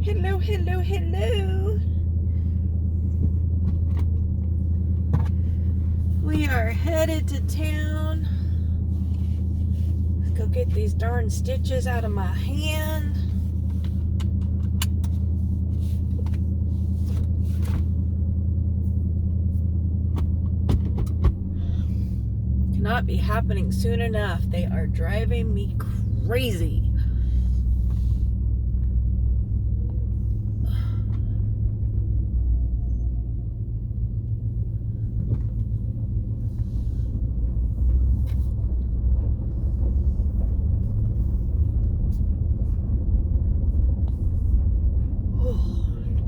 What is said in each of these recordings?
Hello, hello, hello. We are headed to town. Let's go get these darn stitches out of my hand. Cannot be happening soon enough. They are driving me crazy.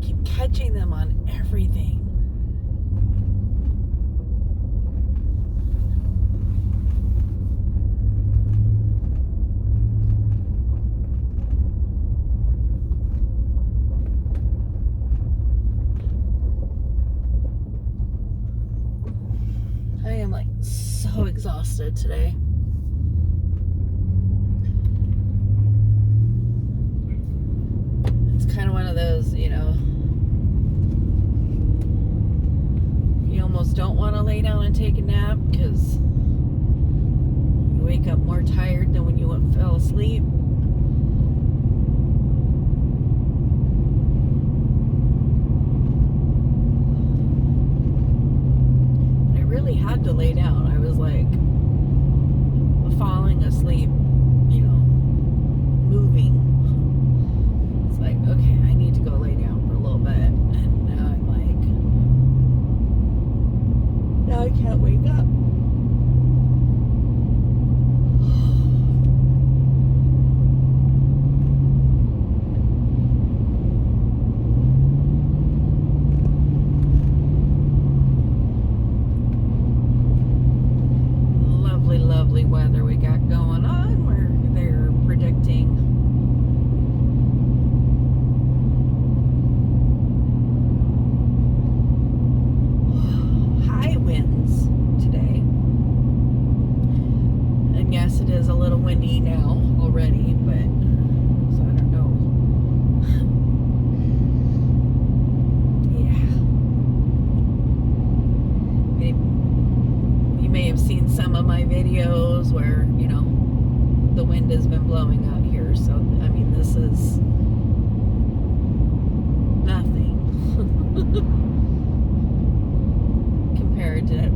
Keep catching them on everything. I am like so exhausted today. It's kind of one of those, you almost don't want to lay down and take a nap because you wake up more tired than when you fell asleep. I really had to lay down. I was like falling asleep, moving. It's like, okay, I need to go lay down for a little bit. And now I'm like, now I can't wake up. Lovely, lovely weather we got going on. Where they're predicting high winds today. And yes, it is a little windy now already, but so I don't know. Yeah. You may have seen some of my videos where, the wind has been blowing out here. So, I mean, this is nothing compared to,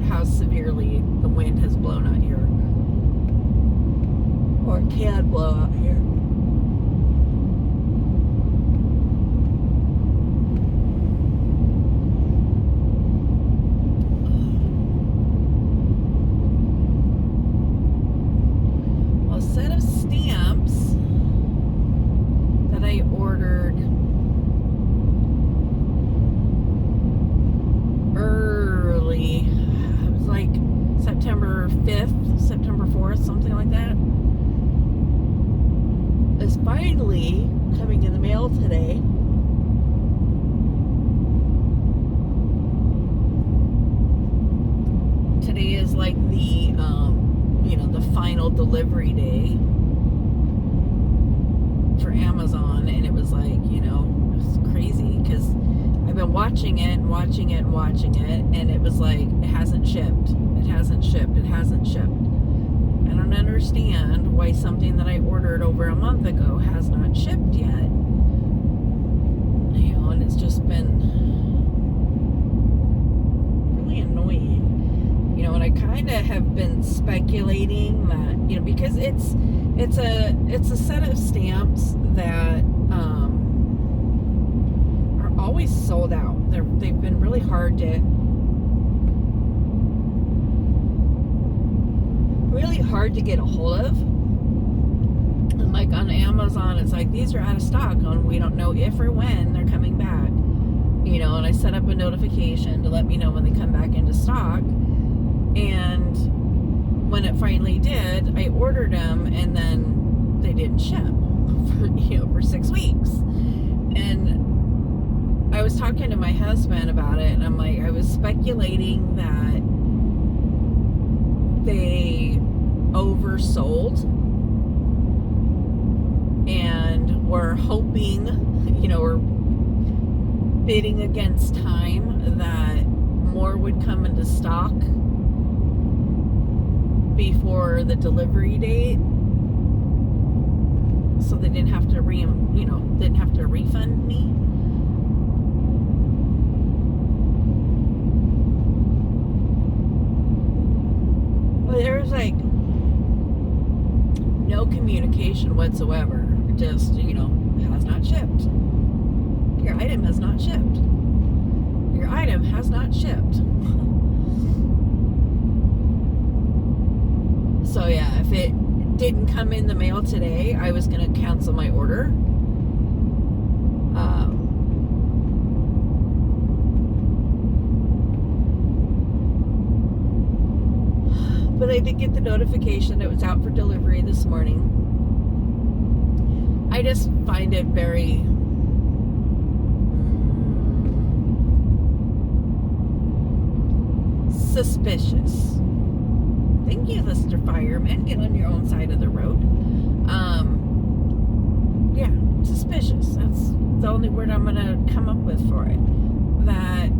how severely the wind has blown out here, or it can blow out here. Well, a set of stamps that I ordered early, it was like September 5th, September 4th, something like that, is finally coming in the mail today. Today is like the final delivery day for Amazon, and it was like, it's crazy because I've been watching it, and it was like, it hasn't shipped. I don't understand why something that I ordered over a month ago has not shipped yet. And it's just been really annoying. And I kind of have been speculating that, because it's a set of stamps that are always sold out. They've been really hard to get a hold of. And like on Amazon, it's like, these are out of stock, and we don't know if or when they're coming back. And I set up a notification to let me know when they come back into stock. And when it finally did, I ordered them, and then they didn't ship for 6 weeks. And I was talking to my husband about it, and I'm like, I was speculating that they oversold we're hoping, we're bidding against time that more would come into stock before the delivery date, so they didn't have to refund me. But there was like no communication whatsoever. Just, has not shipped. Your item has not shipped. Your item has not shipped. So yeah, if it didn't come in the mail today, I was going to cancel my order. But I did get the notification it was out for delivery this morning. I just find it very suspicious. Thank you, Mr. Fireman. Get on your own side of the road. Yeah, suspicious. That's the only word I'm going to come up with for it. That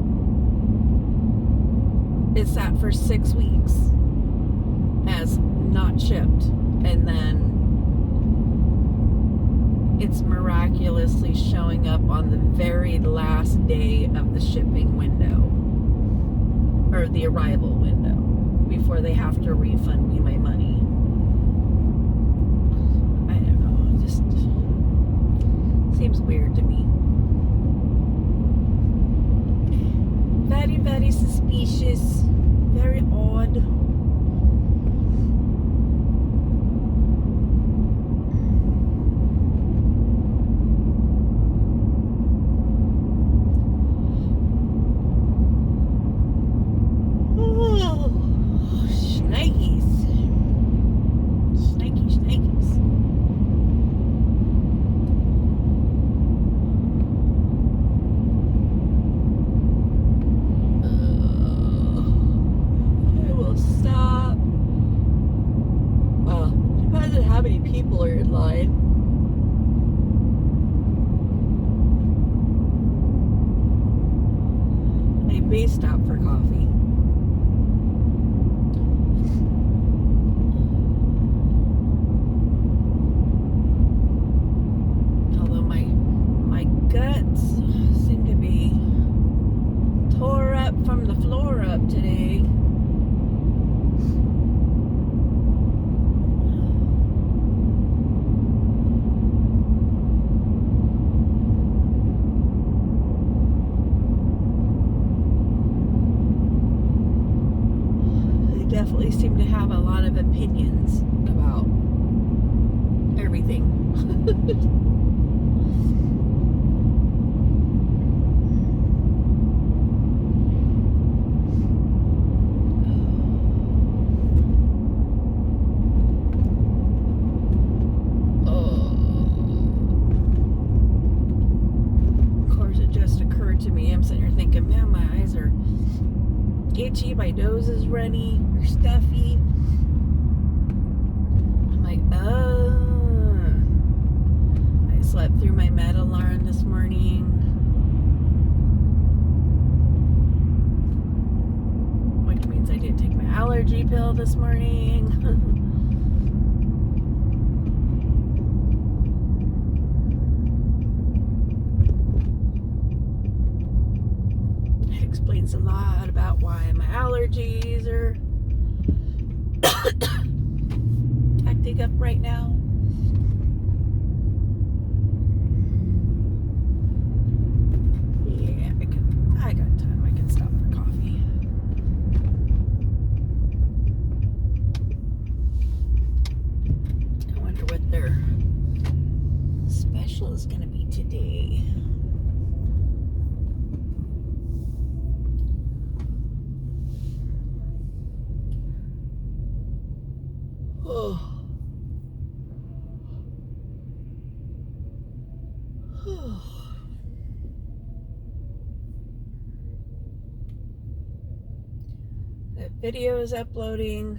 it sat for 6 weeks as not shipped, and then it's miraculously showing up on the very last day of the shipping window, or the arrival window, before they have to refund me my money. I don't know, it just seems weird to me. Very, very suspicious. Very odd. People are in line. I may stop for coffee. Although my guts seem to be tore up from the floor up today. Definitely seem to have a lot of opinions about everything. Of course, it just occurred to me. I'm sitting here thinking, man, my eyes are itchy, my nose is runny or stuffy. I'm like, I slept through my med alarm this morning, which means I didn't take my allergy pill this morning. Explains a lot about why my allergies are acting up right now. Yeah, I got time. I can stop for coffee. I wonder what their special is going to be today. That video is uploading.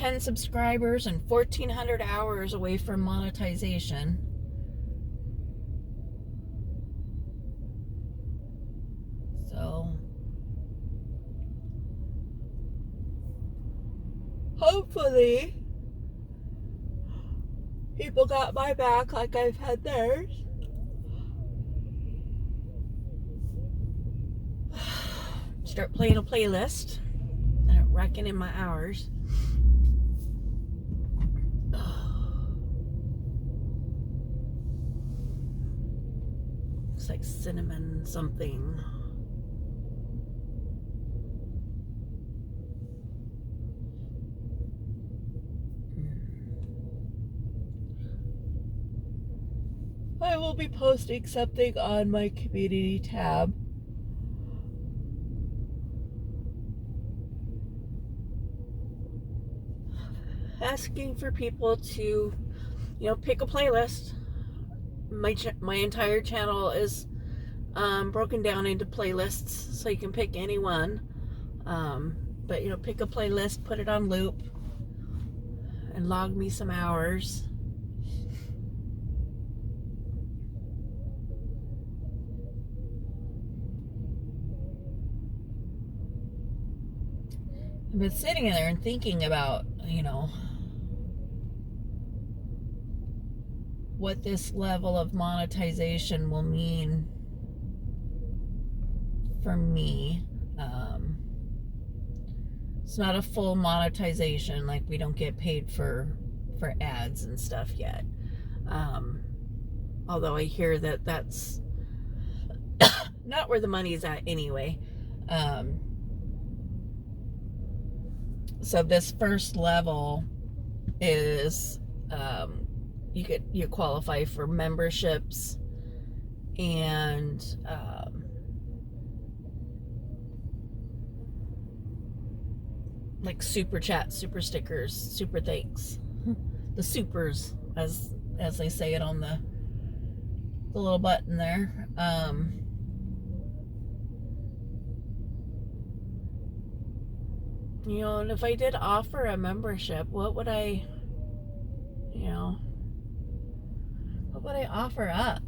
10 subscribers and 1,400 hours away from monetization. So hopefully people got my back like I've had theirs. Start playing a playlist and reckon in my hours. It's like cinnamon something. I will be posting something on my community tab. Asking for people to, pick a playlist. My entire channel is broken down into playlists, so you can pick any one. But pick a playlist, put it on loop, and log me some hours. I've been sitting there and thinking about, what this level of monetization will mean for me. It's not a full monetization, like we don't get paid for ads and stuff yet. Although I hear that that's not where the money's at anyway. So this first level is you qualify for memberships and like super chat, super stickers, super thanks, the supers as they say it on the little button there. And if I did offer a membership, what would I offer up?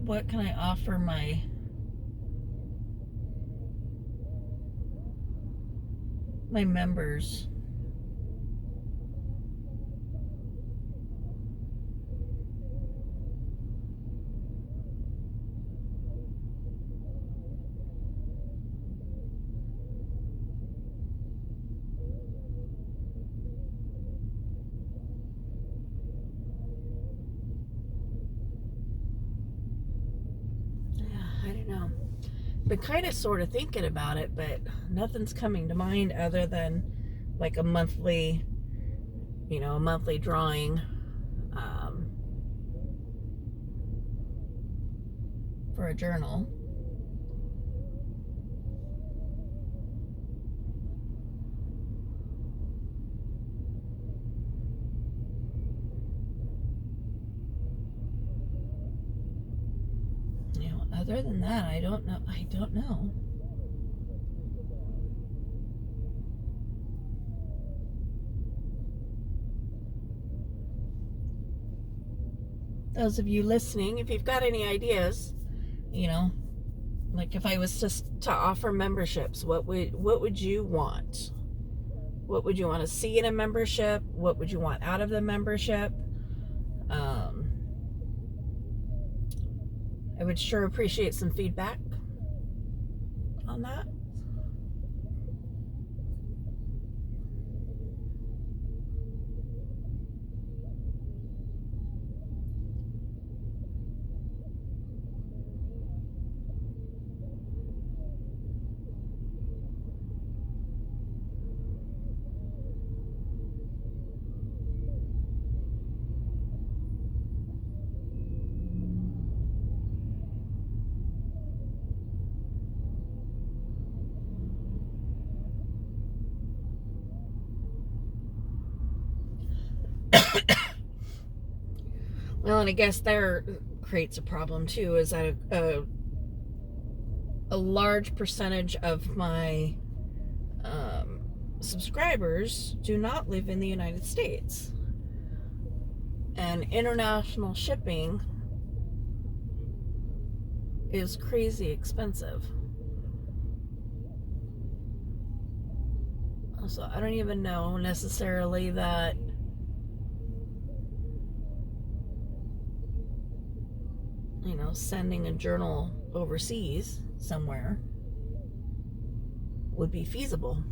What can I offer my members? I don't know. Been kind of sort of thinking about it, but nothing's coming to mind other than like a monthly drawing for a journal. Other than that, I don't know. Those of you listening, if you've got any ideas, like if I was to offer memberships, what would you want? What would you want to see in a membership? What would you want out of the membership? I would sure appreciate some feedback on that. Well, and I guess there creates a problem too, is that a large percentage of my subscribers do not live in the United States. And international shipping is crazy expensive. So I don't even know necessarily that sending a journal overseas somewhere would be feasible.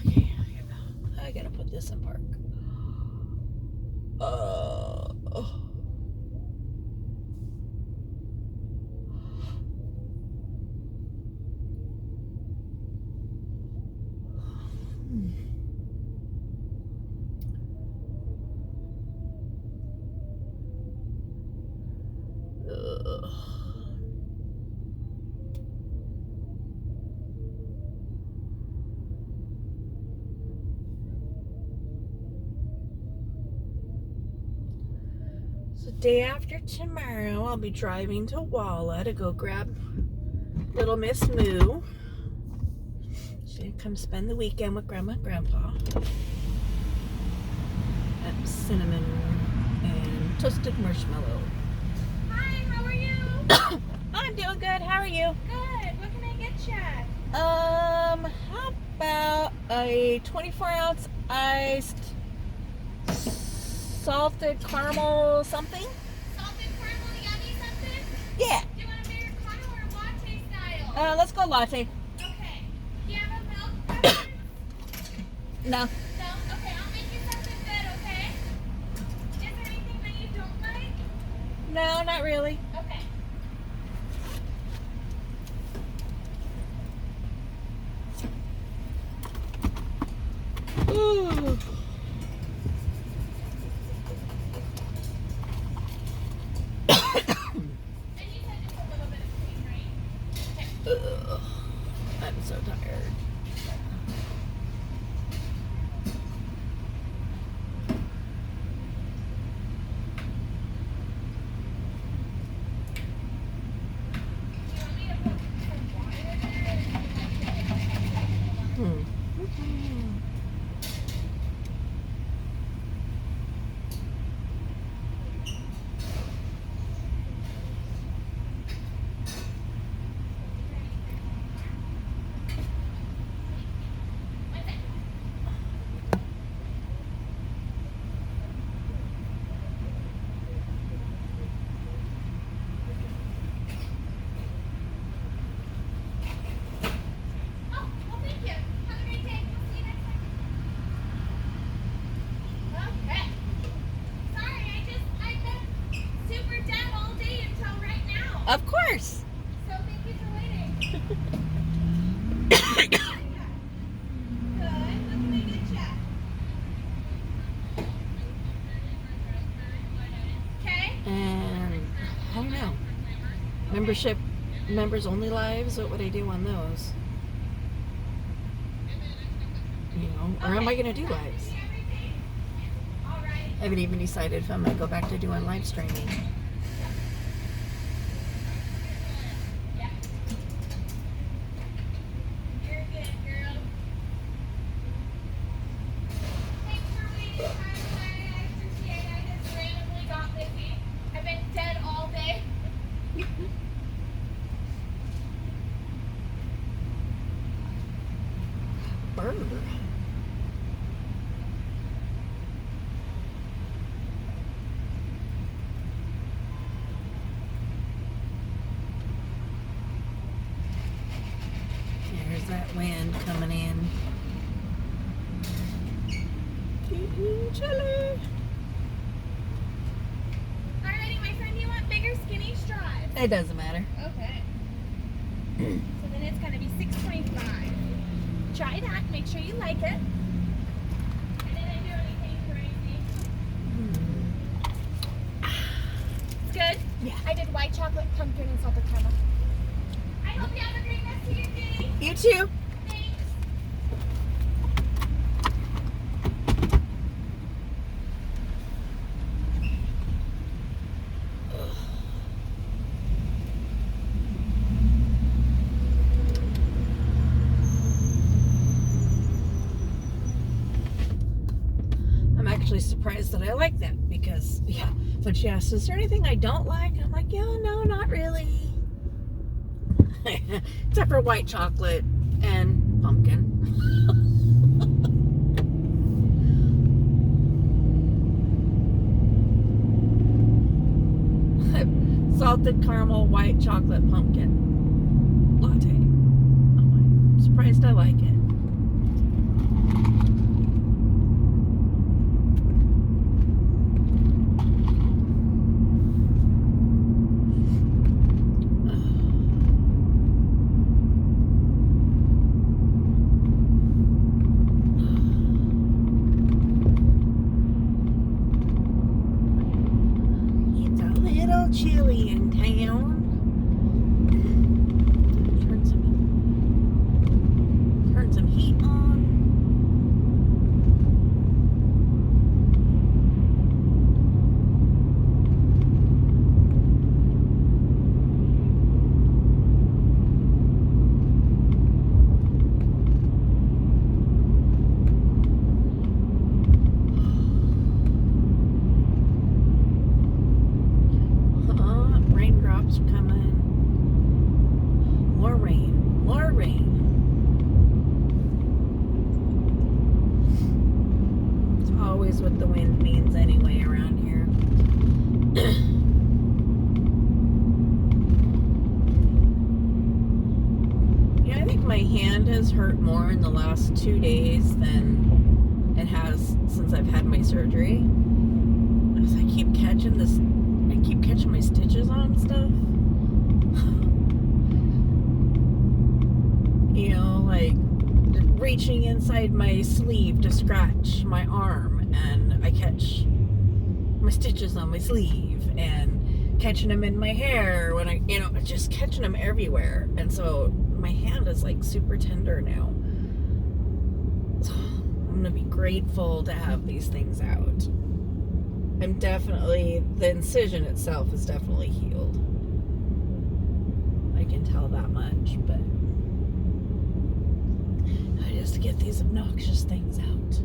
Okay, I gotta put this in park. So day after tomorrow, I'll be driving to Walla to go grab little Miss Moo. She's gonna come spend the weekend with Grandma and Grandpa at Cinnamon and Toasted Marshmallow. Hi, how are you? I'm doing good. How are you? Good. What can I get you? How about a 24-ounce iced salted caramel something? Salted caramel yummy something? Yeah. Do you want Americano or latte style? Let's go latte. Okay. Do you have a milk preference? No. No? Okay, I'll make you something good, okay? Is there anything that you don't like? No, not really. Okay. Ooh. And you said just a little bit of cream, right? Okay. Ugh. I'm so tired. Do you want me to put some water in there? What's it? Oh, well, thank you. Have a great day. We'll see you next time. Okay. Sorry, I've been super dead all day until right now. Of course. So thank you for waiting. Good. What can I get you? Okay. And I don't know. Membership, members only lives. What would I do on those? Or am I gonna do lives? All right. I haven't even decided if I'm gonna go back to doing live streaming. Yeah. You're good, girl. Thanks for waiting. I'm sorry. I appreciate it. I just randomly got busy. I've been dead all day. Bird. There's that wind coming in. Chilly. Alrighty, my friend, you want bigger, skinny straws? It doesn't matter. Okay. So then it's gonna be $6.25. Try that. Make sure you like it. I didn't do anything crazy. It's good. Yeah. I did white chocolate, pumpkin, and salted caramel. I hope you have a great rest of your day. You too. Thanks. actually surprised that I like that because, yeah, when she asked, is there anything I don't like? I'm like, yeah, no, not really. Except for white chocolate and pumpkin. Salted caramel white chocolate pumpkin latte. I'm surprised I like it. It's a little chilly in town. Turn some heat on. Raindrops coming. More rain. More rain. It's always what the wind means anyway around here. Yeah, I think my hand has hurt more in the last 2 days than it has since I've had my surgery. Because I keep catching my stitches on stuff. You know, like reaching inside my sleeve to scratch my arm, and I catch my stitches on my sleeve, and catching them in my hair when just catching them everywhere. And so my hand is like super tender now. So I'm gonna be grateful to have these things out. The incision itself is definitely healed. I can tell that much, but I just get these obnoxious things out.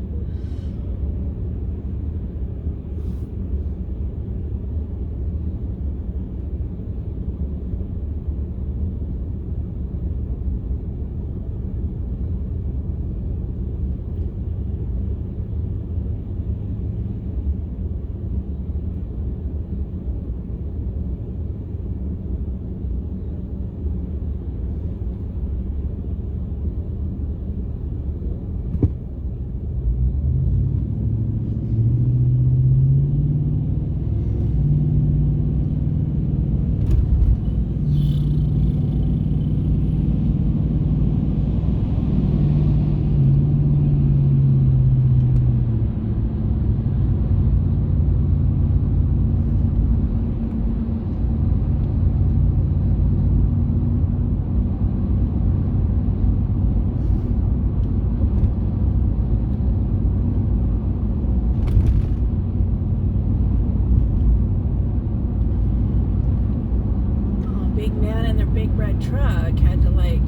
Big man in their big red truck had to like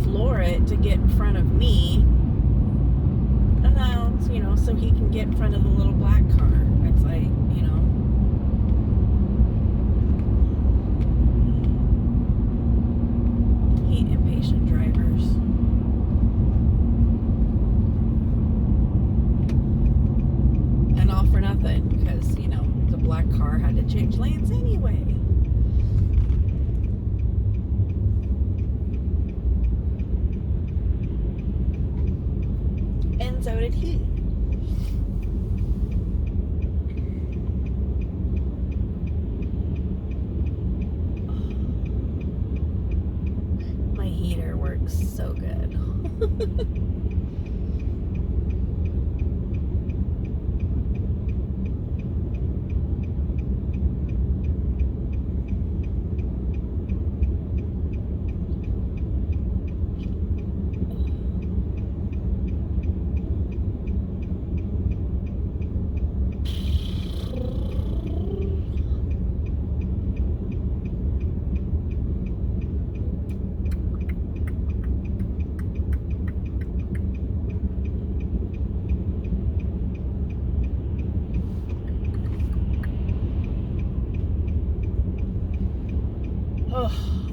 floor it to get in front of me, and now, so he can get in front of the little black car. It's like, hate impatient drivers. And all for nothing, because the black car had to change lanes anyway. And so did he. My heater works so good.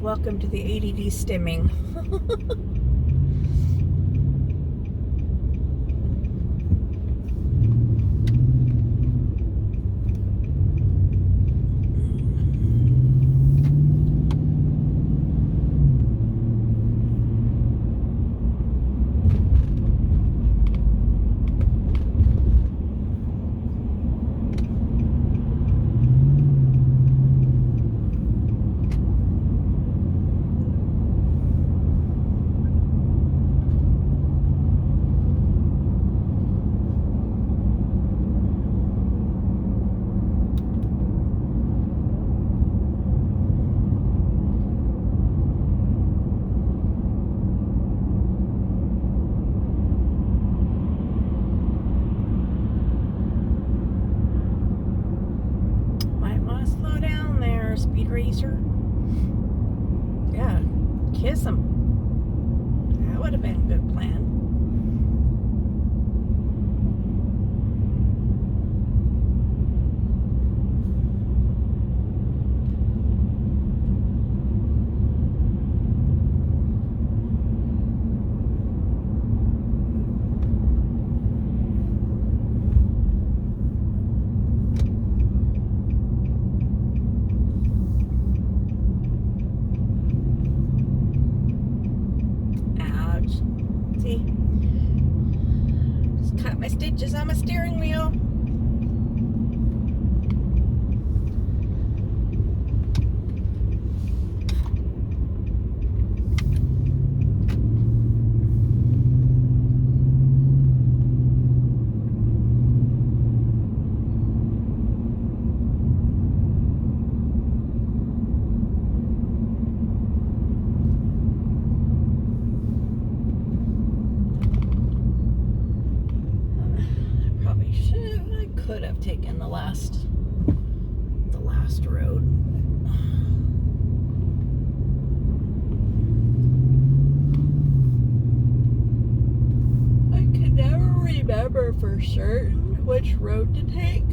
welcome to the ADD stimming. Slow down there, Speed Racer. Yeah, kiss him. That would have been a good plan. See? Just cut my stitches on my steering wheel. I could have taken the last road. I can never remember for certain which road to take,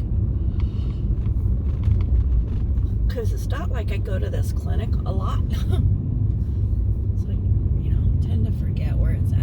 because it's not like I go to this clinic a lot. So I tend to forget where it's at.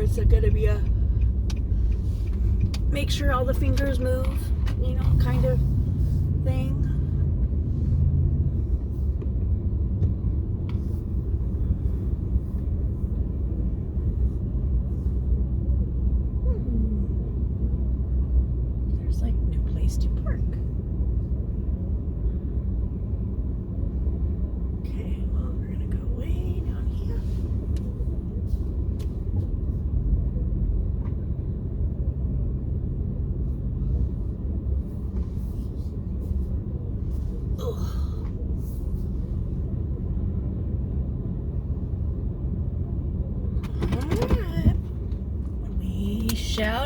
It's going to be a make sure all the fingers move, kind of thing. There's like no place to park. Okay, well, we're going to go way down here.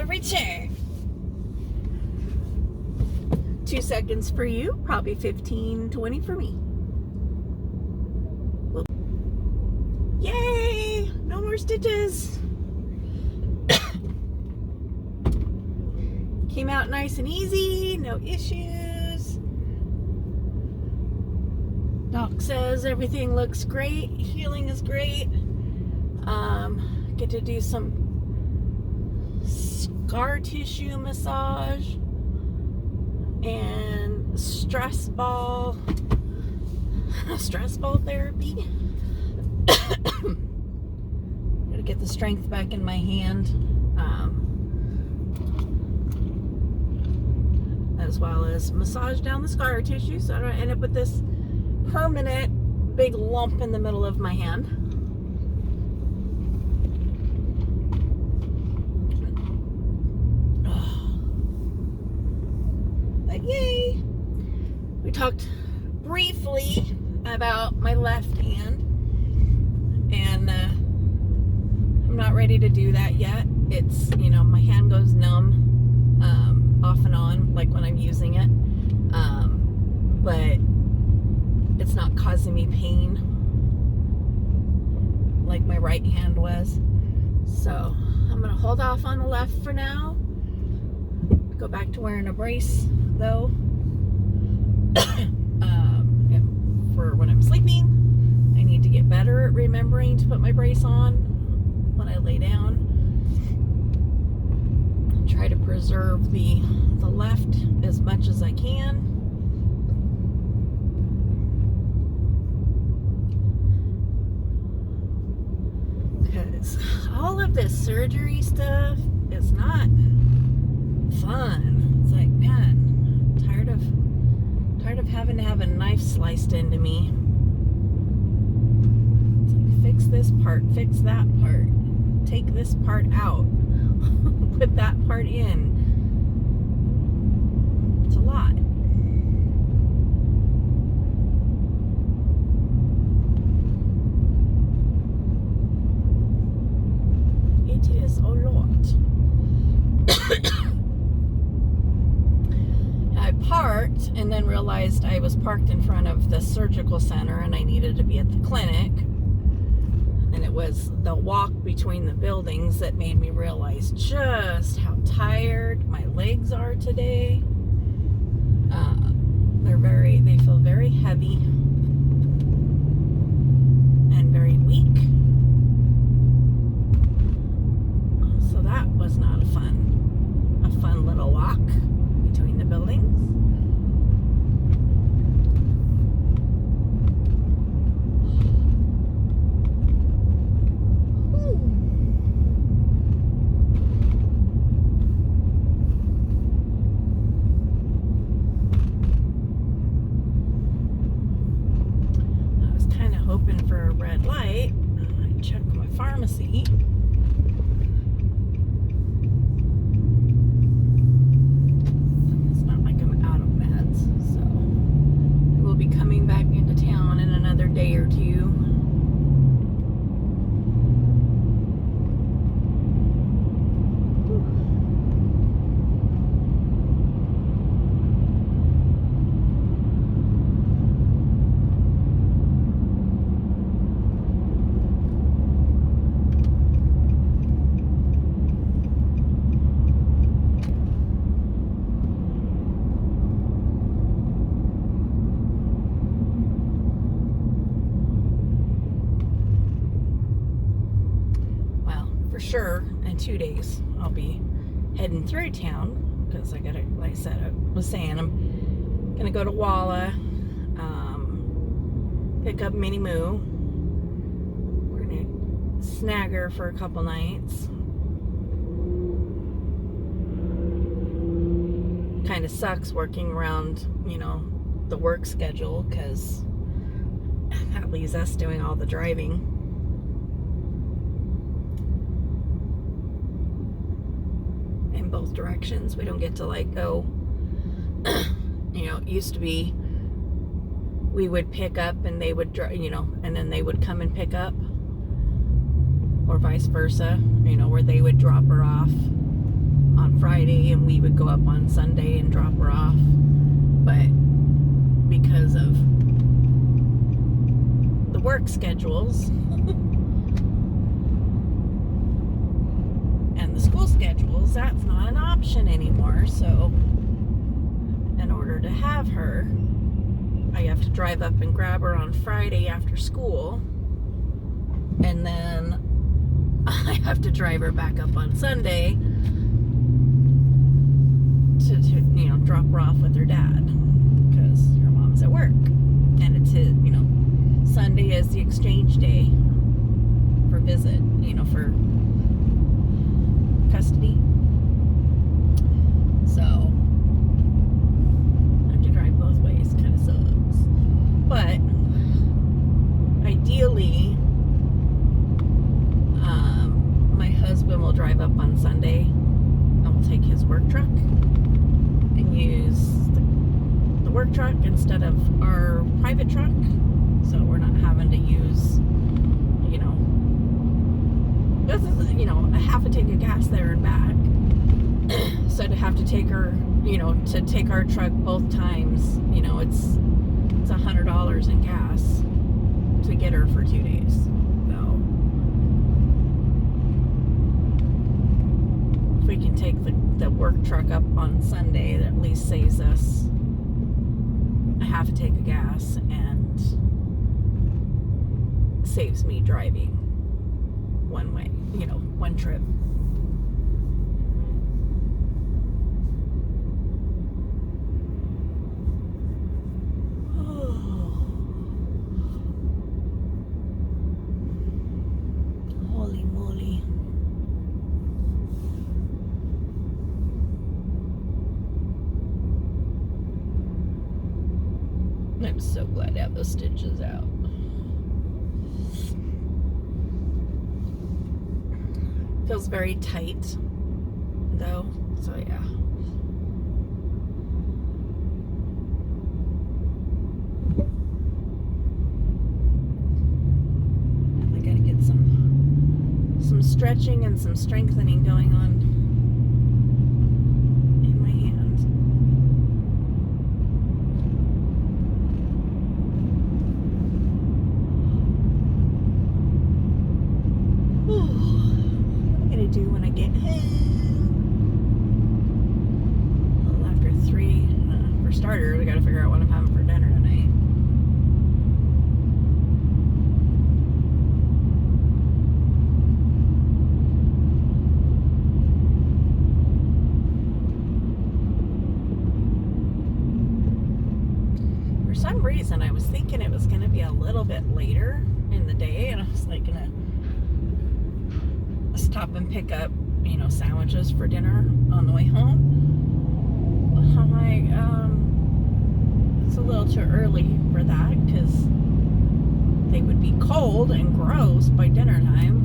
return. 2 seconds for you, probably 15, 20 for me. Whoop. Yay! No more stitches. Came out nice and easy, no issues. Doc says everything looks great, healing is great. Get to do some scar tissue massage and stress ball therapy. Gotta get the strength back in my hand, as well as massage down the scar tissue so I don't end up with this permanent big lump in the middle of my hand. But yay! We talked briefly about my left hand, and I'm not ready to do that yet. It's, my hand goes numb off and on, like when I'm using it, but it's not causing me pain like my right hand was. So I'm gonna hold off on the left for now. Go back to wearing a brace though. For when I'm sleeping, I need to get better at remembering to put my brace on when I lay down. Try to preserve the left as much as I can. Because all of this surgery stuff is not fun. It's like, man, tired of having to have a knife sliced into me. It's like, fix this part, fix that part, take this part out, put that part in. It's a lot. It is a lot. I parked and then realized I was parked in front of the surgical center and I needed to be at the clinic. And it was the walk between the buildings that made me realize just how tired my legs are today. They feel very heavy and very weak. So that was not a fun little walk between the buildings. I was kind of hoping for a red light. I checked my pharmacy. Coming back into town in another day or two. For sure, in 2 days, I'll be heading through town because I gotta, like I said, I was saying, I'm gonna go to Walla, pick up Minnie Moo. We're gonna snag her for a couple nights. Kind of sucks working around, the work schedule because that leaves us doing all the driving. Both directions. We don't get to go it used to be we would pick up and they would and then they would come and pick up, or vice versa, where they would drop her off. on Friday, and we would go up on Sunday and drop her off. But because of the work schedules and the school schedules, that's not an option anymore. So in order to have her, I have to drive up and grab her on Friday after school, and then I have to drive her back up on Sunday to drop her off with her dad, because her mom's at work, and it's his, Sunday is the exchange day for visit, for custody. So I have to drive both ways. Kind of sucks. But ideally, my husband will drive up on Sunday, and we'll take his work truck and use the work truck instead of our private truck, so we're not having to use this is a half a tank of gas there and back. So to have to take her, to take our truck both times, it's $100 in gas to get her for 2 days. So if we can take the work truck up on Sunday, that at least saves us a half a tank of gas and saves me driving one way, one trip. Holy moly. I'm so glad to have those stitches out. Feels very tight, though, so yeah. I gotta get some stretching and some strengthening going on in my hand. Do when I get home. Well, after 3, for starters, I gotta figure out what I'm having for dinner tonight. For some reason, I was thinking it was gonna be a little bit later in the day, and I was like gonna stop and pick up, sandwiches for dinner on the way home. I'm like, it's a little too early for that, because they would be cold and gross by dinner time.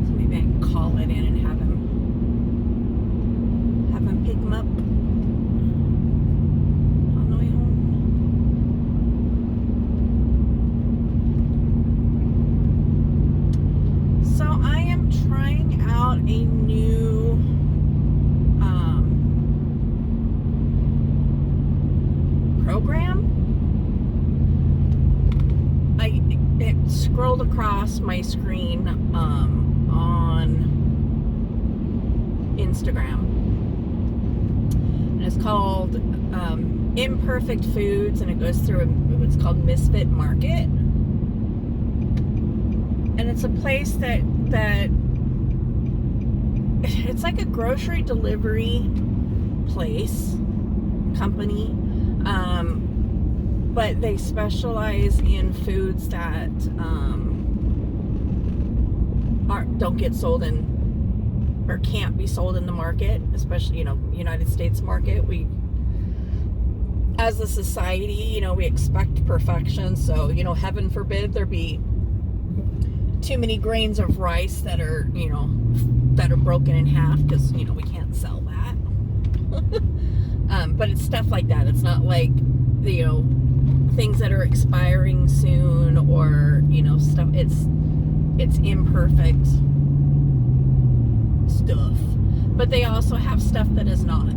So maybe I can call it in and have him pick them up on the way home. So I am trying out a new program. It scrolled across my screen on Instagram. It's called Imperfect Foods, and it goes through what's called Misfit Market, and it's a place that it's like a grocery delivery place company, but they specialize in foods that don't get sold in or can't be sold in the market, especially, United States market. We, as a society, we expect perfection. So, heaven forbid there be too many grains of rice that are broken in half, because, we can't sell that. But it's stuff like that. It's not like, you know, things that are expiring soon, or, you know, stuff. It's imperfect stuff. But they also have stuff that is not.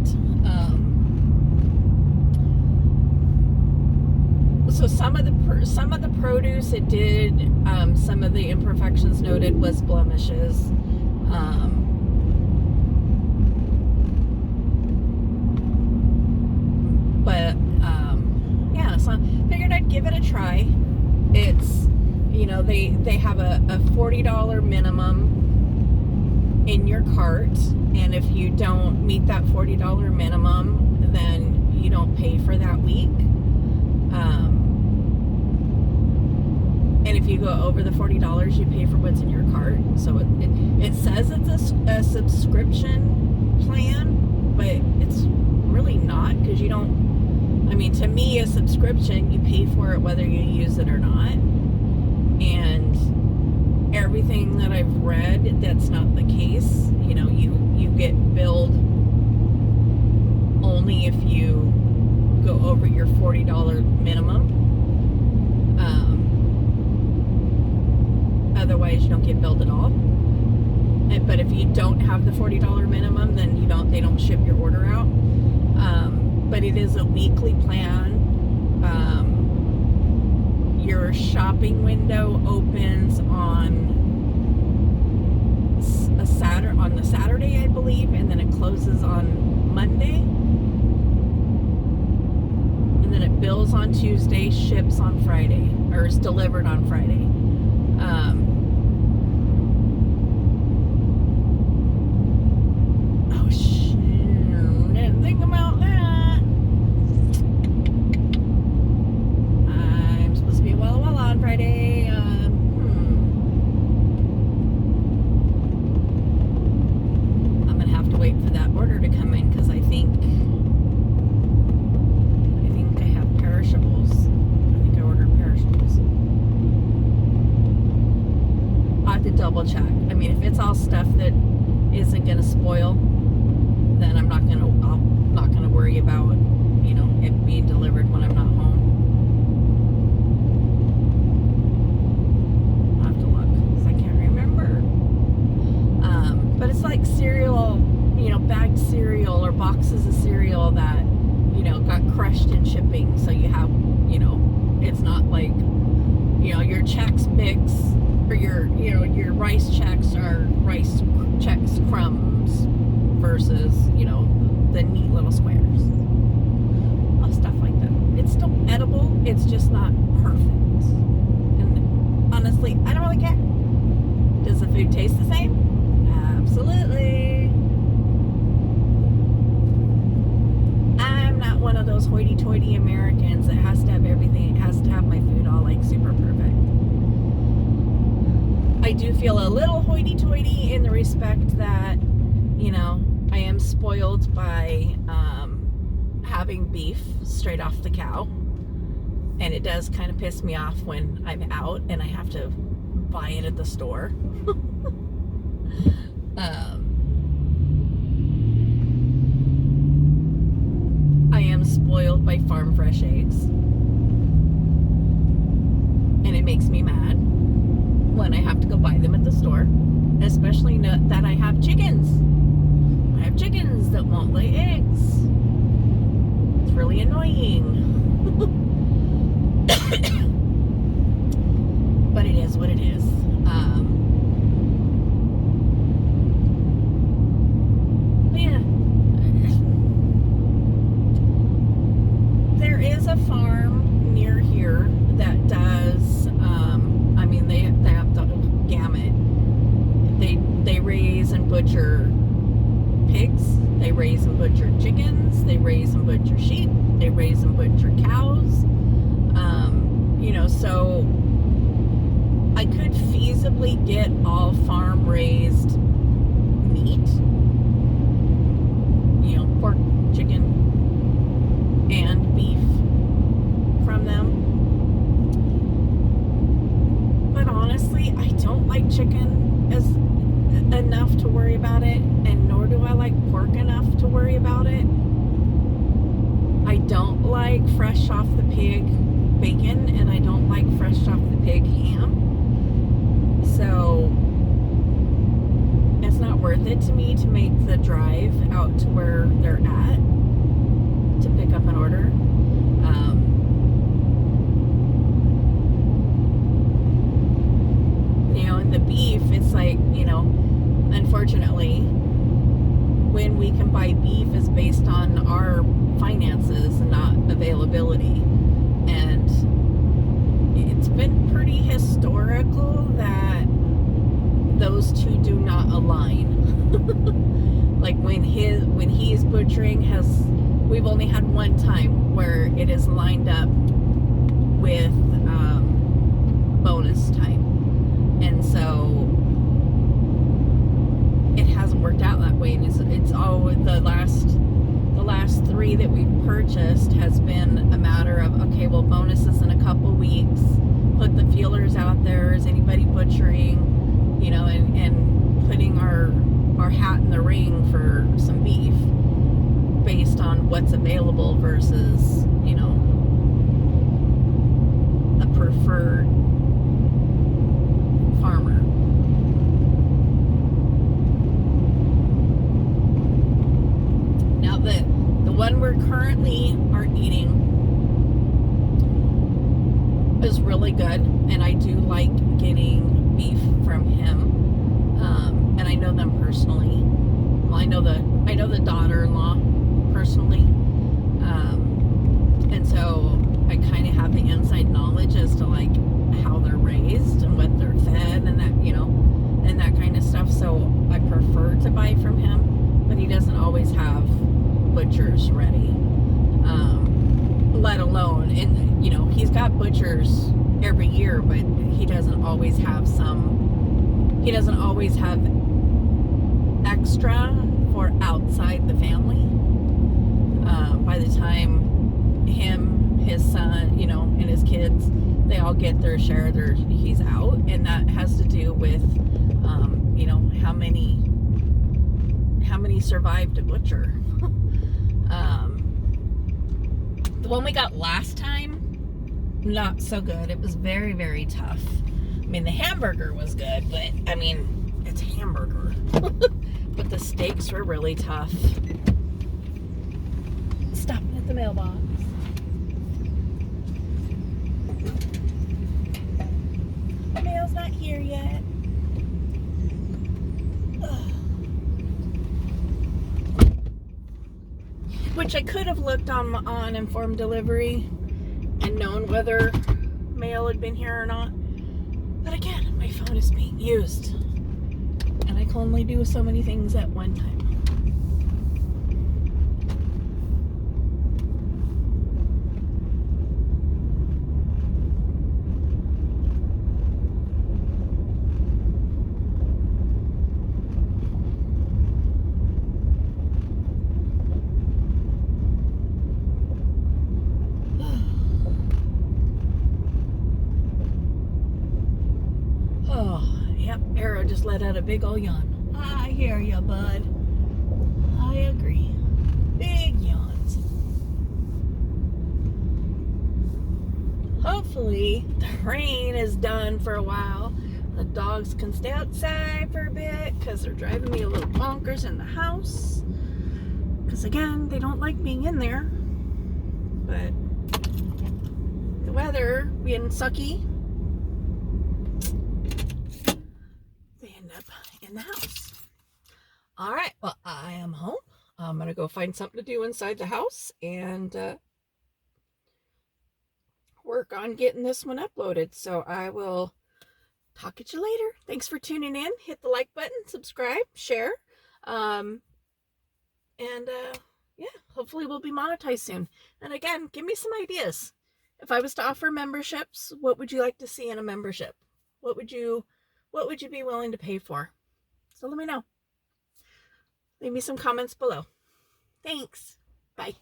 So some of the produce, it did, some of the imperfections noted was blemishes. But yeah, so I figured I'd give it a try. It's, you know, they have a $40 minimum in your cart, and if you don't meet that $40 minimum, then you don't pay for that week. And if you go over the $40, you pay for what's in your cart. So it says it's a subscription plan, but it's really not, because you don't, I mean, to me, a subscription, you pay for it whether you use it or not. And everything that I've read, that's not the case. You know, you get billed only if you go over your $40 minimum. Otherwise, you don't get billed at all. But if you don't have the $40 minimum, then they don't ship your order out. But it is a weekly plan. Your shopping window opens on the Saturday, I believe, and then it closes on Monday. And then it bills on Tuesday, ships on Friday, or is delivered on Friday. Oh shit! Didn't think about that. I'm supposed to be Walla Walla on Friday. I'm gonna have to wait for that order to come in, because I think I have perishables. I think I ordered perishables. I have to double check. I mean, if it's all stuff that isn't gonna spoil, then I'm not gonna worry about, you know, it being delivered when I'm not home. I'll have to look, because I can't remember. But it's like cereal, you know, bagged cereal or boxes of cereal that, you know, got crushed in shipping. So you have, you know, it's not like, you know, your Chex Mix, or your rice checks are rice Chex crumbs versus, you know, the neat little squares. Stuff like that. It's still edible, it's just not perfect. And honestly, I don't really care. Does the food taste the same? Absolutely. I'm not one of those hoity-toity Americans that has to have everything, has to have my food all like super perfect. I do feel a little hoity-toity in the respect that, you know, I am spoiled by having beef straight off the cow, and it does kind of piss me off when I'm out and I have to buy it at the store. I am spoiled by farm fresh eggs, and it makes me mad when I have to go buy them at the store, especially that I have chickens. I have chickens that won't lay eggs. It's really annoying. But it is what it is. But yeah, there is a farm near here that does, I mean, they have the gamut. They raise and butcher pigs, they raise and butcher chickens, they raise and butcher sheep, they raise and butcher cows. You know, so I could feasibly get all farm raised meat, you know, pork, chicken, and beef from them. But honestly, I don't like chicken as enough to worry about it, and nor do I like pork enough to worry about it. don't like fresh off the pig bacon, and I don't like fresh off the pig ham. So it's not worth it to me to make the drive out to where they're at to pick up an order. And the beef, it's like, unfortunately, when we can buy beef is based on our finances and not availability. And it's been pretty historical that those two do not align. Like when he's butchering, we've only had one time where it is lined up with bonus time, and so it hasn't worked out that way. And it's all the last three that we've purchased has been a matter of, okay, well, bonuses in a couple weeks, put the feelers out there, is anybody butchering, and putting our hat in the ring for some beef based on what's available versus, a preferred farmer. Now the one we're currently are eating is really good, and I do like getting beef from him. And I know them personally. Well, I know the daughter-in-law personally. And so I kind of have the inside knowledge as to like how they're raised and what they're fed and that, and that kind of stuff. So I prefer to buy from him, but he doesn't always have butchers ready. Let alone, and he's got butchers every year, but he doesn't always have extra for outside the family. By the time him, his son, and his kids, they all get their share, he's out. And that has to do with how many survived a butcher. The one we got last time, not so good. It was very, very tough. I mean, the hamburger was good, but it's hamburger. But the steaks were really tough. Stopping at the mailbox. The mail's not here yet. Ugh. Which I could have looked on Informed Delivery and known whether mail had been here or not. But again, my phone is being used, and I can only do so many things at one time. Arrow just let out a big ol' yawn. I hear ya, bud. I agree. Big yawns. Hopefully, the rain is done for a while. The dogs can stay outside for a bit because they're driving me a little bonkers in the house. Because again, they don't like being in there. But the weather being sucky, in the house. All right, well, I am home. I'm gonna go find something to do inside the house and work on getting this one uploaded. So I will talk at you later. Thanks for tuning in. Hit the like button, subscribe, share, and yeah, hopefully we'll be monetized soon. And again, give me some ideas. If I was to offer memberships, what would you like to see in a membership? What would you be willing to pay for? So let me know. Leave me some comments below. Thanks. Bye.